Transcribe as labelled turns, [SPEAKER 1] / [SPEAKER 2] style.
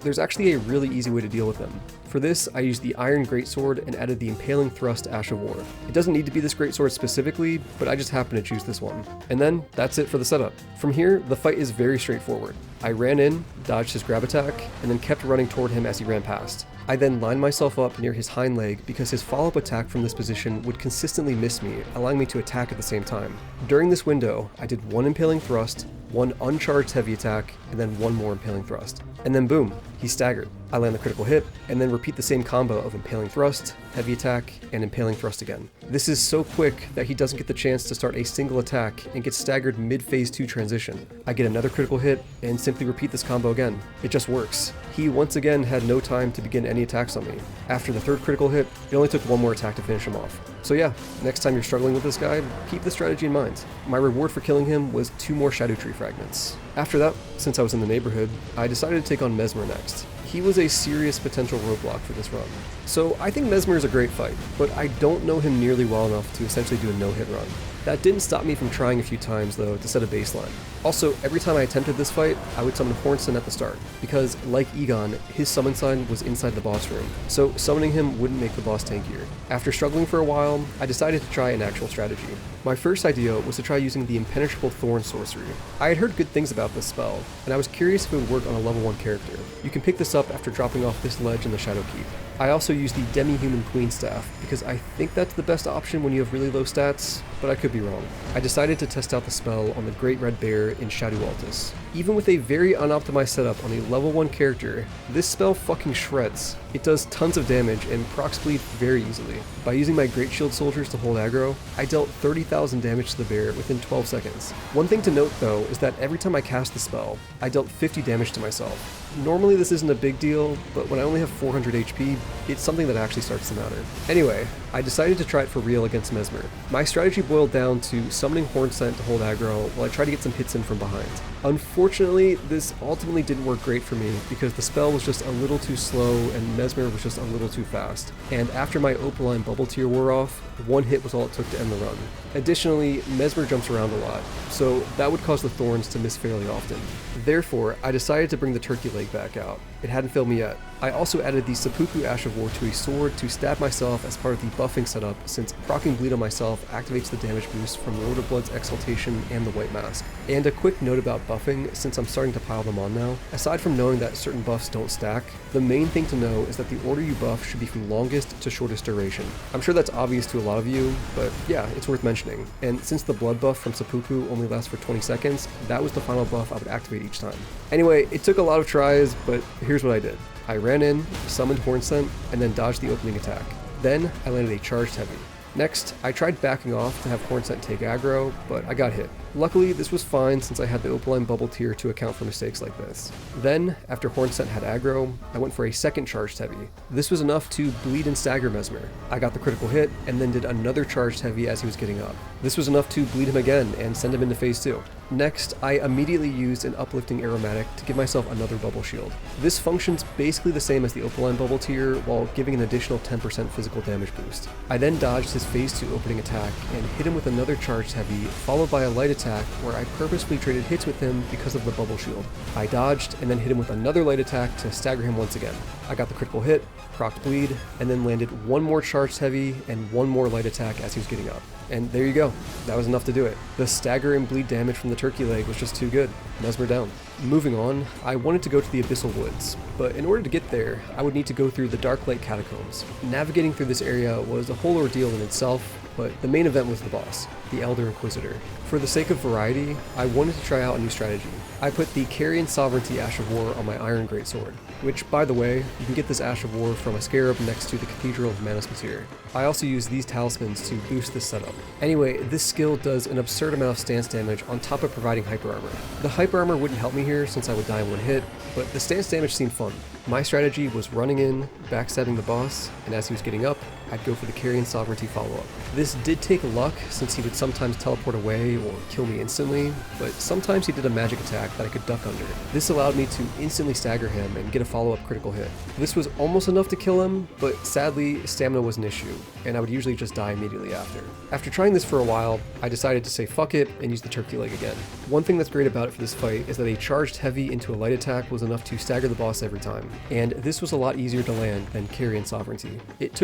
[SPEAKER 1] there's actually a really easy way to deal with him. For this, I used the Iron Greatsword and added the Impaling Thrust Ash of War. It doesn't need to be this greatsword specifically, but I just happen to choose this one. And then, that's it for the setup. From here, the fight is very straightforward. I ran in, dodged his grab attack, and then kept running toward him as he ran past. I then lined myself up near his hind leg because his follow-up attack from this position would consistently miss me, allowing me to attack at the same time. During this window, I did one Impaling Thrust, one uncharged heavy attack, and then one more Impaling Thrust. And then boom, he staggered. I land the critical hit, and then repeat the same combo of Impaling Thrust, Heavy Attack, and Impaling Thrust again. This is so quick that he doesn't get the chance to start a single attack and gets staggered mid-phase 2 transition. I get another critical hit, and simply repeat this combo again. It just works. He once again had no time to begin any attacks on me. After the third critical hit, it only took one more attack to finish him off. So yeah, next time you're struggling with this guy, keep this strategy in mind. My reward for killing him was 2 more Shadow Tree fragments. After that, since I was in the neighborhood, I decided to take on Mesmer next. He was a serious potential roadblock for this run. So I think Mesmer is a great fight, but I don't know him nearly well enough to essentially do a no-hit run. That didn't stop me from trying a few times though to set a baseline. Also, every time I attempted this fight, I would summon Hornson at the start, because like Egon, his summon sign was inside the boss room, so summoning him wouldn't make the boss tankier. After struggling for a while, I decided to try an actual strategy. My first idea was to try using the Impenetrable Thorn sorcery. I had heard good things about this spell, and I was curious if it would work on a level 1 character. You can pick this up after dropping off this ledge in the Shadow Keep. I also used the Demi-Human Queen Staff, because I think that's the best option when you have really low stats, but I could be wrong. I decided to test out the spell on the Great Red Bear in Shadow Altus. Even with a very unoptimized setup on a level 1 character, this spell fucking shreds. It does tons of damage and procs bleed very easily. By using my Great Shield soldiers to hold aggro, I dealt 30,000 damage to the bear within 12 seconds. One thing to note though is that every time I cast the spell, I dealt 50 damage to myself. Normally this isn't a big deal, but when I only have 400 HP, it's something that actually starts to matter. Anyway, I decided to try it for real against Mesmer. My strategy boiled down to summoning Hornsent to hold aggro while I tried to get some hits in from behind. Unfortunately, this ultimately didn't work great for me because the spell was just a little too slow and Mesmer was just a little too fast. And after my Opaline Bubble Tier wore off, one hit was all it took to end the run. Additionally, Mesmer jumps around a lot, so that would cause the thorns to miss fairly often. Therefore, I decided to bring the turkey leg back out. It hadn't failed me yet. I also added the Seppuku Ash of War to a sword to stab myself as part of the buffing setup, since proccing bleed on myself activates the damage boost from Lord of Blood's Exaltation and the White Mask. And a quick note about buffing, since I'm starting to pile them on now. Aside from knowing that certain buffs don't stack, the main thing to know is that the order you buff should be from longest to shortest duration. I'm sure that's obvious to a lot of you, but yeah, it's worth mentioning. And since the blood buff from Seppuku only lasts for 20 seconds, that was the final buff I would activate each time. Anyway, it took a lot of tries, but here's what I did. I ran in, summoned Hornsent, and then dodged the opening attack. Then I landed a charged heavy. Next, I tried backing off to have Hornsent take aggro, but I got hit. Luckily, this was fine since I had the Opaline Bubble Tier to account for mistakes like this. Then, after Hornsent had aggro, I went for a second charged heavy. This was enough to bleed and stagger Mesmer. I got the critical hit, and then did another charged heavy as he was getting up. This was enough to bleed him again and send him into phase 2. Next, I immediately used an uplifting aromatic to give myself another bubble shield. This functions basically the same as the Opaline Bubble Tier while giving an additional 10% physical damage boost. I then dodged his phase 2 opening attack and hit him with another charged heavy, followed by a light attack where I purposefully traded hits with him because of the bubble shield. I dodged and then hit him with another light attack to stagger him once again. I got the critical hit, proc bleed, and then landed one more charged heavy and one more light attack as he was getting up. And there you go, that was enough to do it. The stagger and bleed damage from the turkey leg was just too good. Mesmer down. Moving on, I wanted to go to the Abyssal Woods, but in order to get there, I would need to go through the Dark Light Catacombs. Navigating through this area was a whole ordeal in itself, but the main event was the boss, the Elder Inquisitor. For the sake of variety, I wanted to try out a new strategy. I put the Carrion Sovereignty Ash of War on my Iron Greatsword, which, by the way, you can get this Ash of War from a scarab next to the Cathedral of Manus Meteor. I also use these talismans to boost this setup. Anyway, this skill does an absurd amount of stance damage on top of providing hyper armor. The hyper armor wouldn't help me here since I would die in one hit, but the stance damage seemed fun. My strategy was running in, backstabbing the boss, and as he was getting up, I'd go for the Carrion Sovereignty follow-up. This did take luck since he would sometimes teleport away or kill me instantly, but sometimes he did a magic attack that I could duck under. This allowed me to instantly stagger him and get a follow-up critical hit. This was almost enough to kill him, but sadly, stamina was an issue, and I would usually just die immediately after. After trying this for a while, I decided to say fuck it and use the turkey leg again. One thing that's great about it for this fight is that a charged heavy into a light attack was enough to stagger the boss every time, and this was a lot easier to land than carry and sovereignty. It took